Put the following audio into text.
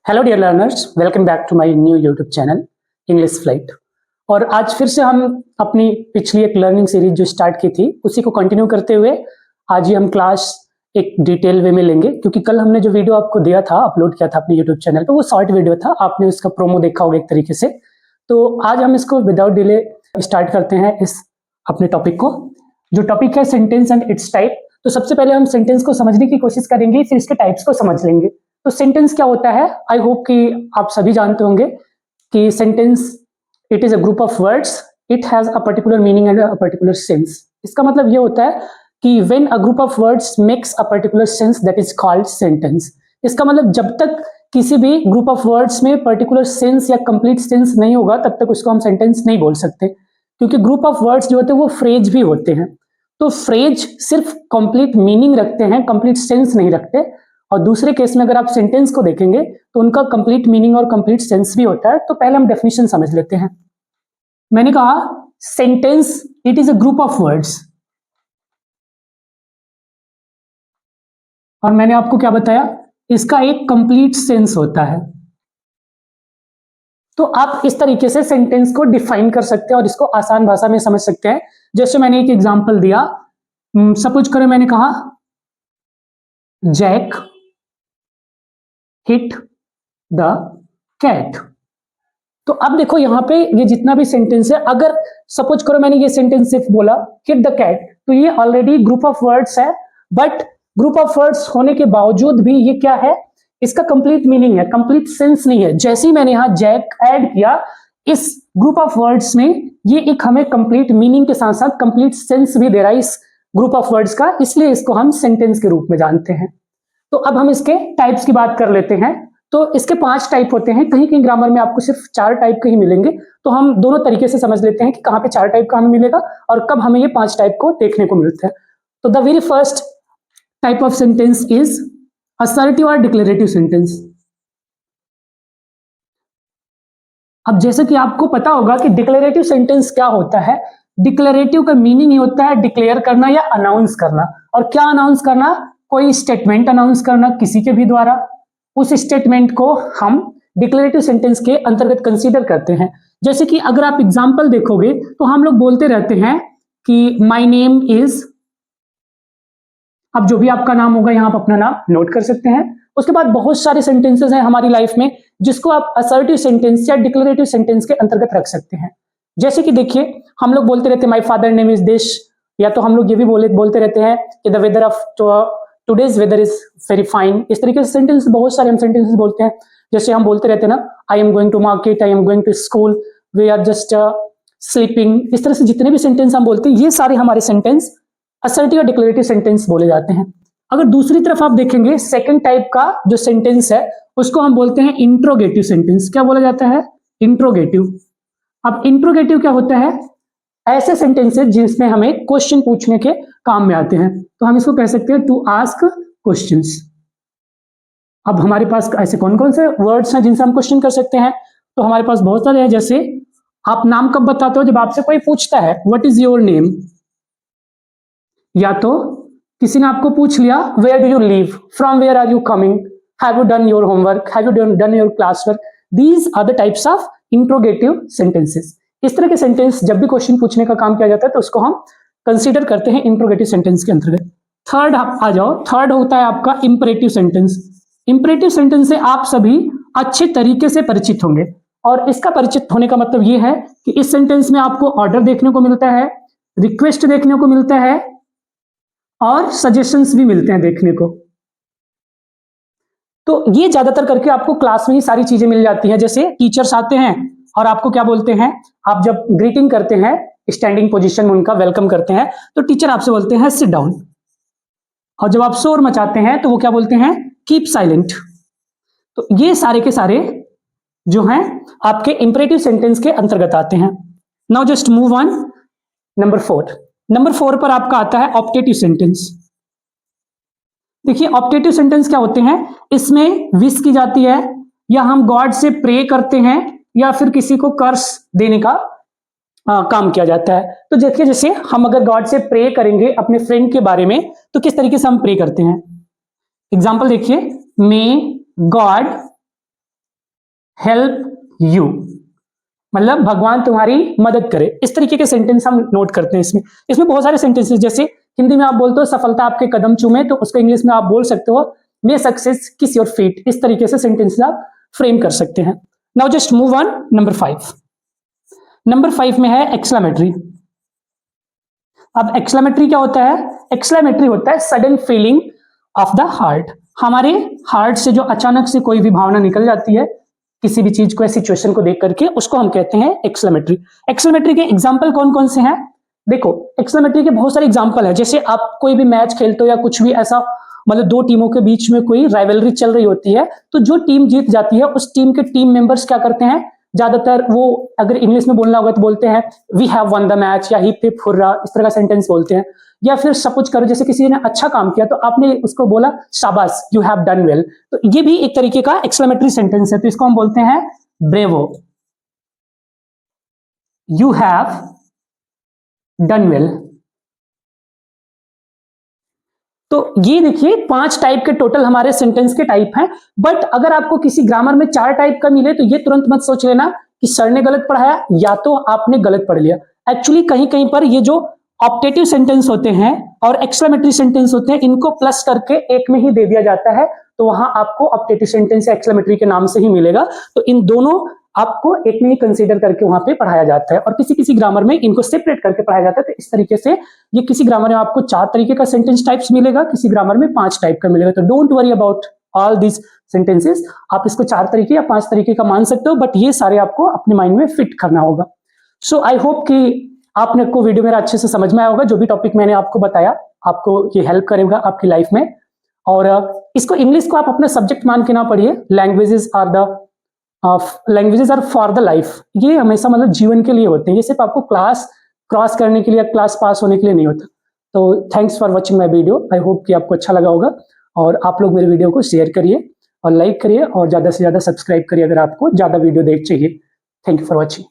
Hello dear learners, welcome back to my new YouTube channel English flight. और आज फिर से हम अपनी पिछली एक लर्निंग सीरीज जो स्टार्ट की थी उसी को कंटिन्यू करते हुए आज ही हम क्लास एक डिटेल वे में लेंगे, क्योंकि कल हमने जो वीडियो आपको दिया था, अपलोड किया था अपने यूट्यूब चैनल पर, वो शॉर्ट वीडियो था, आपने उसका प्रोमो देखा होगा एक तरीके से। तो आज हम इसको विदाउट डिले स्टार्ट करते हैं इस अपने टॉपिक को, जो टॉपिक है सेंटेंस एंड इट्स टाइप। तो सबसे पहले हम सेंटेंस को समझने की कोशिश करेंगे, फिर इसके टाइप्स को समझ लेंगे। तो सेंटेंस क्या होता है, आई होप कि आप सभी जानते होंगे कि sentence it is a group of words, it has a particular meaning and a particular sense. इसका मतलब ये होता है कि when a group of words makes a particular sense that is called sentence. इसका मतलब जब तक किसी भी ग्रुप ऑफ वर्ड्स में पर्टिकुलर सेंस या कंप्लीट सेंस नहीं होगा तब तक उसको हम सेंटेंस नहीं बोल सकते, क्योंकि ग्रुप ऑफ वर्ड्स जो होते हैं वो फ्रेज भी होते हैं। तो फ्रेज सिर्फ कंप्लीट मीनिंग रखते हैं, कंप्लीट सेंस नहीं रखते। और दूसरे केस में अगर आप सेंटेंस को देखेंगे तो उनका कंप्लीट मीनिंग और कंप्लीट सेंस भी होता है। तो पहले हम डेफिनेशन समझ लेते हैं। मैंने कहा sentence it is a group of words, और मैंने आपको क्या बताया, इसका एक कंप्लीट सेंस होता है। तो आप इस तरीके से सेंटेंस को डिफाइन कर सकते हैं और इसको आसान भाषा में समझ सकते हैं। जैसे मैंने एक एग्जांपल दिया, सपोज करो मैंने कहा जैक हिट द कैट। तो अब देखो यहां पे ये जितना भी सेंटेंस है, अगर सपोज करो मैंने ये सेंटेंस सिर्फ बोला हिट द कैट, तो ये ऑलरेडी ग्रुप ऑफ वर्ड्स है। बट ग्रुप ऑफ वर्ड्स होने के बावजूद भी ये क्या है, इसका कंप्लीट मीनिंग है, कंप्लीट सेंस नहीं है। जैसे ही मैंने यहां जैक ऐड किया इस ग्रुप ऑफ वर्ड्स में, ये एक हमें कंप्लीट मीनिंग के साथ साथ कंप्लीट सेंस भी दे रहा है इस ग्रुप ऑफ वर्ड्स का, इसलिए इसको हम सेंटेंस के रूप में जानते हैं। तो अब हम इसके टाइप्स की बात कर लेते हैं। तो इसके 5 टाइप होते हैं, कहीं कहीं ग्रामर में आपको सिर्फ 4 टाइप के ही मिलेंगे। तो हम दोनों तरीके से समझ लेते हैं कि कहां पे 4 टाइप का हमें मिलेगा और कब हमें ये 5 टाइप को देखने को मिलता है। तो the very first type of sentence is assertive और डिक्लेरेटिव सेंटेंस। अब जैसे कि आपको पता होगा कि डिक्लेरेटिव सेंटेंस क्या होता है। डिक्लेरेटिव का मीनिंग ही होता है डिक्लेयर करना या अनाउंस करना। और क्या अनाउंस करना, कोई स्टेटमेंट अनाउंस करना किसी के भी द्वारा, उस स्टेटमेंट को हम डिक्लेरेटिव सेंटेंस के अंतर्गत कंसीडर करते हैं। जैसे कि अगर आप एग्जांपल देखोगे तो हम लोग बोलते रहते हैं कि माय नेम इज, अब जो भी आपका नाम होगा यहां आप अपना नाम नोट कर सकते हैं। उसके बाद बहुत सारे सेंटेंसेस हैं हमारी लाइफ में जिसको आप असर्टिव सेंटेंस या डिक्लेरेटिव सेंटेंस के अंतर्गत रख सकते हैं। जैसे कि देखिए हम लोग बोलते रहते हैं my father name is this, या तो हम लोग ये भी बोलते रहते हैं कि the weather of today's weather is very fine. इस तरीके से सेंटेंस बहुत सारे हम सेंटेंसेस बोलते हैं। जैसे हम बोलते रहते हैं ना, I am going to market, I am going to school, we are just sleeping. इस तरह से जितने भी सेंटेंस हम बोलते हैं ये सारे हमारे सेंटेंस असर्टिव और डिक्लेरेटिव सेंटेंस बोले जाते हैं। अगर दूसरी तरफ आप देखेंगे सेकंड टाइप का जो सेंटेंस है उसको हम बोलते हैं इंट्रोगेटिव सेंटेंस। क्या बोला जाता है, इंट्रोगेटिव। अब इंट्रोगेटिव क्या होता है, ऐसे सेंटेंसेस जिसमें हमें क्वेश्चन पूछने के काम में आते हैं। तो हम इसको कह सकते हैं टू आस्क क्वेश्चंस। अब हमारे पास ऐसे कौन कौन से वर्ड्स हैं जिनसे हम क्वेश्चन कर सकते हैं, तो हमारे पास बहुत सारे हैं। जैसे आप नाम कब बताते हो, जब आपसे कोई पूछता है व्हाट इज योर नेम, या तो किसी ने आपको पूछ लिया where do you live, from where are you coming, have you done your homework, have you done your class work. These are the types of interrogative sentences. इस तरह के सेंटेंस जब भी क्वेश्चन पूछने का काम किया जाता है तो उसको हम कंसीडर करते हैं इंट्रोगेटिव सेंटेंस के अंतर्गत। थर्ड आप आ जाओ, थर्ड होता है आपका इंपरेटिव सेंटेंस। इंपरेटिव सेंटेंस से आप सभी अच्छे तरीके से परिचित होंगे, और इसका परिचित होने का मतलब ये है कि इस सेंटेंस में आपको ऑर्डर देखने को मिलता है, रिक्वेस्ट देखने को मिलता है और सजेशंस भी मिलते हैं देखने को। तो ये ज्यादातर करके आपको क्लास में ही सारी चीजें मिल जाती हैं। जैसे टीचर्स आते हैं और आपको क्या बोलते हैं, आप जब ग्रीटिंग करते हैं स्टैंडिंग पोजीशन में उनका वेलकम करते हैं तो टीचर आपसे बोलते हैं सिट डाउन, और जब आप शोर मचाते हैं तो वो क्या बोलते हैं कीप साइलेंट। तो ये सारे के सारे जो हैं आपके इंपरेटिव सेंटेंस के अंतर्गत आते हैं। Now just move on number 4। Number 4 पर आपका आता है ऑप्टेटिव सेंटेंस। देखिए ऑप्टेटिव सेंटेंस क्या होते हैं, इसमें विश की जाती है, या हम गॉड से प्रे करते हैं, या फिर किसी को कर्स देने का काम किया जाता है। तो देखिए जैसे हम अगर गॉड से प्रे करेंगे अपने फ्रेंड के बारे में तो किस तरीके से हम प्रे करते हैं। एग्जाम्पल देखिए, मे गॉड हेल्प यू, मतलब भगवान तुम्हारी मदद करे। इस तरीके के सेंटेंस हम नोट करते हैं इसमें बहुत सारे सेंटेंसेस, जैसे हिंदी में आप बोलते हो सफलता आपके कदम चूमे, तो उसको इंग्लिश में आप बोल सकते हो मे सक्सेस किस योर फीट। इस तरीके से सेंटेंसेस आप फ्रेम कर सकते हैं। Now just move on number 5। Number 5 में है एक्सक्लेमेटरी। अब एक्सक्लेमेटरी क्या होता है? एक्सक्लेमेटरी होता है sudden feeling of the heart. हमारे हार्ट से जो अचानक से कोई भी भावना निकल जाती है किसी भी चीज को या सिचुएशन को देख करके, उसको हम कहते हैं एक्सक्लेमेटरी। एक्सक्लेमेटरी के एग्जांपल कौन कौन से हैं? देखो, एक्सक्लेमेटरी के बहुत सारे एग्जांपल है। जैसे आप कोई भी मैच खेलते हो या कुछ भी ऐसा, मतलब दो टीमों के बीच में कोई राइवलरी चल रही होती है, तो जो टीम जीत जाती है उस टीम के टीम मेंबर्स क्या करते हैं, ज्यादातर वो अगर इंग्लिश में बोलना होगा तो बोलते हैं we have one the match, या हिप हिप हुर्रा, इस तरह का सेंटेंस बोलते हैं। या फिर सपोज करो जैसे किसी ने अच्छा काम किया तो आपने उसको बोला शाबाश, यू हैव डन वेल, तो ये भी एक तरीके का एक्सक्लेमेटरी सेंटेंस है। तो इसको हम बोलते हैं bravo, you have done well. तो ये देखिए 5 टाइप के टोटल हमारे सेंटेंस के टाइप हैं। बट अगर आपको किसी ग्रामर में 4 टाइप का मिले तो ये तुरंत मत सोच लेना कि सर ने गलत पढ़ाया या तो आपने गलत पढ़ लिया। एक्चुअली कहीं कहीं पर ये जो ऑप्टेटिव सेंटेंस होते हैं और एक्सक्लेमेटरी सेंटेंस होते हैं, इनको प्लस करके एक में ही दे दिया जाता है, तो वहां आपको ऑप्टेटिव सेंटेंस या एक्सक्लेमेटरी के नाम से ही मिलेगा। तो इन दोनों आपको एक में ही कंसीडर करके वहां पे पढ़ाया जाता है, और किसी किसी ग्रामर में इनको सेपरेट करके पढ़ाया जाता है। तो इस तरीके से ये किसी ग्रामर में आपको 4 तरीके का सेंटेंस टाइप्स मिलेगा, किसी ग्रामर में 5 टाइप का मिलेगा। तो don't worry about all this sentences, आप इसको 4 तरीके या 5 तरीके का मान सकते हो, बट ये सारे आपको अपने माइंड में फिट करना होगा। सो आई होप कि आपने को वीडियो मेरा अच्छे से समझ में आया होगा। जो भी टॉपिक मैंने आपको बताया आपको ये हेल्प करेगा आपकी लाइफ में। और इसको इंग्लिश को आप अपना सब्जेक्ट मान के ना पढ़िए। Languages are for the life, ये हमेशा मतलब जीवन के लिए होते हैं, ये सिर्फ आपको क्लास क्रॉस करने के लिए, क्लास पास होने के लिए नहीं होता। तो thanks for watching my video. I hope कि आपको अच्छा लगा होगा, और आप लोग मेरे वीडियो को शेयर करिए और लाइक करिए और ज़्यादा से ज़्यादा सब्सक्राइब करिए अगर आपको ज़्यादा वीडियो चाहिए। Thank you for watching.